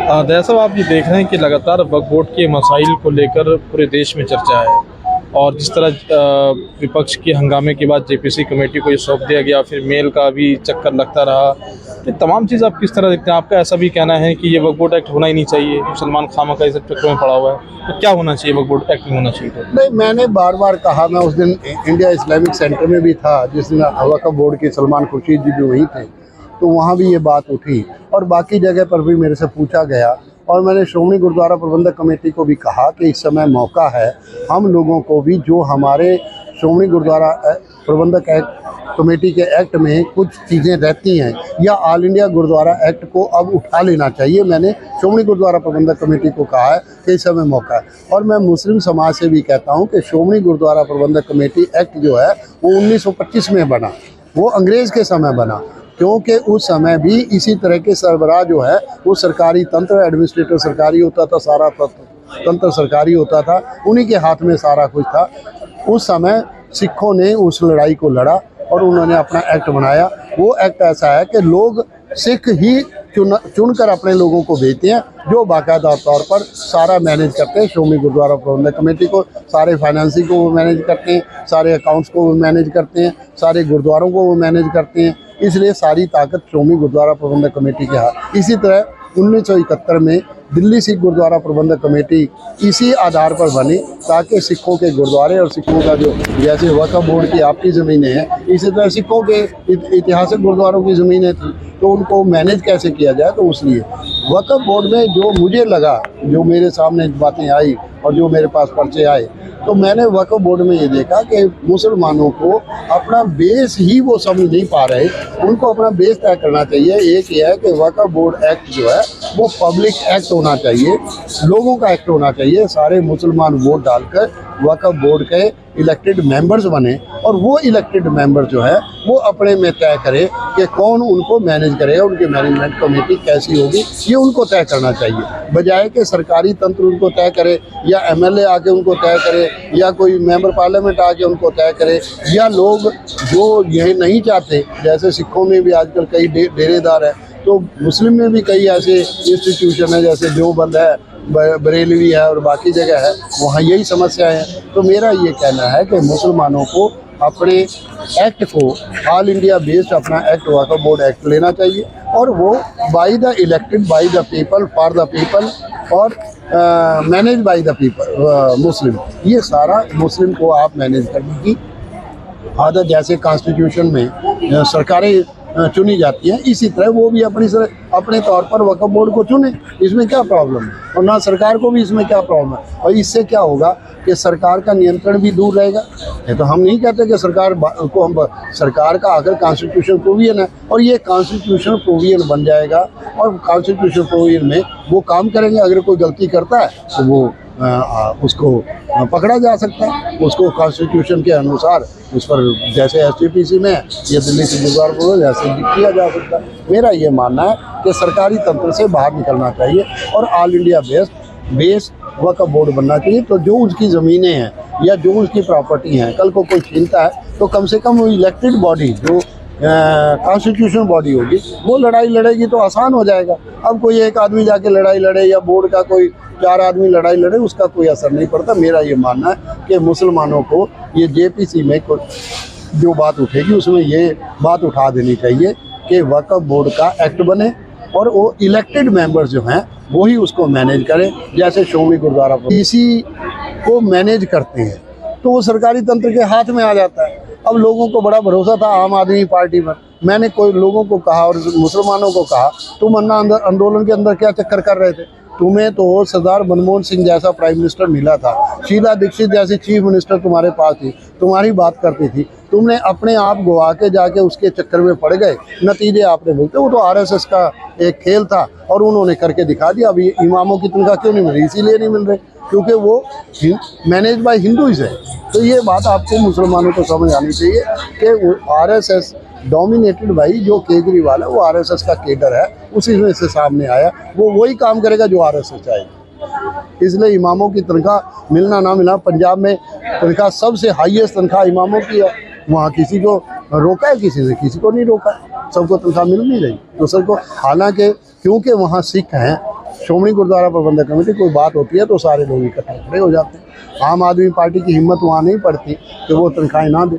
दया साहब, आप ये देख रहे हैं कि लगातार वक्फ बोर्ड के मसाइल को लेकर पूरे देश में चर्चा है और जिस तरह विपक्ष के हंगामे के बाद जेपीसी कमेटी को ये सौंप दिया गया, फिर मेल का भी चक्कर लगता रहा, ये तमाम चीज़ आप किस तरह देखते हैं? आपका ऐसा भी कहना है कि ये वक्फ बोर्ड एक्ट होना ही नहीं चाहिए, मुसलमान खामखा इस चक्कर में पड़ा हुआ है, तो क्या होना चाहिए? वक्फ बोर्ड एक्ट नहीं होना चाहिए? नहीं, मैंने बार बार कहा, मैं उस दिन इंडिया इस्लामिक सेंटर में भी था जिस दिन वक्फ बोर्ड के सलमान खुर्शीद जी भी वहीं थे, तो वहाँ भी ये बात उठी और बाकी जगह पर भी मेरे से पूछा गया। और मैंने श्रोमणी गुरुद्वारा प्रबंधक कमेटी को भी कहा कि इस समय मौका है हम लोगों को भी, जो हमारे श्रोमणी गुरुद्वारा प्रबंधक कमेटी के एक्ट में कुछ चीज़ें रहती हैं या ऑल इंडिया गुरुद्वारा एक्ट को अब उठा लेना चाहिए। मैंने श्रोमणी गुरुद्वारा प्रबंधक कमेटी को कहा है कि इस समय मौका है। और मैं मुस्लिम समाज से भी कहता हूं कि श्रोमणी गुरुद्वारा प्रबंधक कमेटी एक्ट जो है वो 1925 में बना, वो अंग्रेज़ के समय बना, क्योंकि उस समय भी इसी तरह के सरबराह जो है वो सरकारी तंत्र, एडमिनिस्ट्रेटर सरकारी होता था, सारा तंत्र सरकारी होता था, उन्हीं के हाथ में सारा कुछ था। उस समय सिखों ने उस लड़ाई को लड़ा और उन्होंने अपना एक्ट बनाया। वो एक्ट ऐसा है कि लोग सिख ही चुनकर अपने लोगों को भेजते हैं, जो बाकायदा तौर पर सारा मैनेज करते हैं। श्रोमणी गुरुद्वारा प्रबंधक कमेटी को सारे फाइनेंसिंग को वो मैनेज करते हैं, सारे अकाउंट्स को वो मैनेज करते हैं, सारे गुरुद्वारों को वो मैनेज करते हैं। इसलिए सारी ताकत श्रोमणी गुरुद्वारा प्रबंधक कमेटी के हाथ। इसी तरह 1971 में दिल्ली सिख गुरुद्वारा प्रबंधक कमेटी इसी आधार पर बनी ताकि सिखों के गुरुद्वारे और सिखों का जो, जैसे वक्फ बोर्ड की आपकी ज़मीनें हैं, इसी तरह सिखों के ऐतिहासिक गुरुद्वारों की ज़मीनें थी, तो उनको मैनेज कैसे किया जाए। तो उसलिए वक्फ बोर्ड में जो मुझे लगा, जो मेरे सामने बातें आई और जो मेरे पास पर्चे आए, तो मैंने वक्फ बोर्ड में ये देखा कि मुसलमानों को अपना बेस ही वो समझ नहीं पा रहे, उनको अपना बेस तय करना चाहिए। एक ये है कि वक्फ बोर्ड एक्ट जो है वो पब्लिक एक्ट होना चाहिए, लोगों का एक्ट होना चाहिए। सारे मुसलमान वोट डालकर वक्फ बोर्ड के इलेक्टेड मेंबर्स बने और वो इलेक्टेड मेंबर जो है वो अपने में तय करे कि कौन उनको मैनेज करेगा, उनकी मैनेजमेंट कमेटी कैसी होगी, ये उनको तय करना चाहिए, बजाय कि सरकारी तंत्र उनको तय करे या एमएलए आके उनको तय करे या कोई मेंबर पार्लियामेंट आके उनको तय करे, या लोग जो ये नहीं चाहते। जैसे सिखों में भी आजकल कई डेरेदार है, तो मुस्लिम में भी कई ऐसे इंस्टीट्यूशन है, जैसे देवबंद है, बरेलवी है और बाकी जगह है, वहाँ यही समस्या है। तो मेरा ये कहना है कि मुसलमानों को अपने एक्ट को ऑल इंडिया बेस्ड अपना एक्ट वक्फ बोर्ड एक्ट लेना चाहिए और वो by the elected by the people for the people और मैनेज बाय द पीपल मुस्लिम। ये सारा मुस्लिम को आप मैनेज करने की आदत, जैसे कॉन्स्टिट्यूशन में सरकारें चुनी जाती है, इसी तरह वो भी अपने तौर पर वक्फ बोर्ड को चुने। इसमें क्या प्रॉब्लम है? और ना सरकार को भी इसमें क्या प्रॉब्लम है? और इससे क्या होगा कि सरकार का नियंत्रण भी दूर रहेगा। ये तो हम नहीं कहते कि सरकार का आखिर कॉन्स्टिट्यूशन प्रोविजन है और ये कॉन्स्टिट्यूशन प्रोविजन बन जाएगा और कॉन्स्टिट्यूशन प्रोविजन में वो काम करेंगे। अगर कोई गलती करता है तो वो उसको पकड़ा जा सकता है, उसको कॉन्स्टिट्यूशन के अनुसार उस पर, जैसे एसजीपीसी में या दिल्ली से गुरुद्वारा प्रबंधक जैसे किया जा सकता है। मेरा ये मानना है कि सरकारी तंत्र से बाहर निकलना चाहिए और ऑल इंडिया बेस्ड वक्फ बोर्ड बनना चाहिए। तो जो उसकी ज़मीनें हैं या जो उसकी प्रॉपर्टी हैं, कल को कोई छीनता है तो कम से कम वो इलेक्टेड बॉडी जो कॉन्स्टिट्यूशनल बॉडी होगी वो लड़ाई लड़ेगी तो आसान हो जाएगा। अब कोई एक आदमी जाके लड़ाई लड़े या बोर्ड का कोई 4 आदमी लड़ाई लड़े, उसका कोई असर नहीं पड़ता। मेरा ये मानना है कि मुसलमानों को ये जेपीसी में जो बात उठेगी उसमें ये बात उठा देनी चाहिए कि वक्फ बोर्ड का एक्ट बने और वो इलेक्टेड मेंबर्स जो हैं वही उसको मैनेज करें। जैसे श्रोमणी गुरुद्वारा इसी को मैनेज करते हैं तो वो सरकारी तंत्र के हाथ में आ जाता है। अब लोगों को बड़ा भरोसा था आम आदमी पार्टी पर। मैंने कोई लोगों को कहा और मुसलमानों को कहा, तुम अन्ना आंदोलन के अंदर क्या चक्कर कर रहे थे? तुम्हें तो सरदार मनमोहन सिंह जैसा प्राइम मिनिस्टर मिला था, शीला दीक्षित जैसी चीफ मिनिस्टर तुम्हारे पास थी, तुम्हारी बात करती थी, तुमने अपने आप गवा के जाके उसके चक्कर में पड़ गए, नतीजे आपने बोलते। वो तो आरएसएस का एक खेल था और उन्होंने करके दिखा दिया। अभी इमामों की तनख्वाह क्यों नहीं मिल रही? इसीलिए नहीं मिल रही क्योंकि वो मैनेज बाय हिंदूइज है। तो ये बात आपको मुसलमानों को समझ आनी चाहिए कि आरएसएस डोमिनेटेड भाई जो केजरीवाल है वो आरएसएस का केडर है, उसी में से सामने आया, वो वही काम करेगा जो आरएसएस चाहेगी। इसलिए इमामों की तनख्वाह मिलना ना मिलना, पंजाब में तनख्वाह सबसे हाईएस्ट तनख्वाह इमामों की है। वहाँ किसी को रोका है? किसी ने किसी को नहीं रोका, सबको तनख्वाह मिल नहीं रही दूसरे को। हालांकि क्योंकि वहाँ सिख हैं श्रोमणी गुरुद्वारा प्रबंधक कमेटी कोई बात होती है तो सारे लोग इकट्ठे खड़े हो जाते हैं। आम आदमी पार्टी की हिम्मत वहाँ नहीं पड़ती कि वो तनख्वाहें ना दे।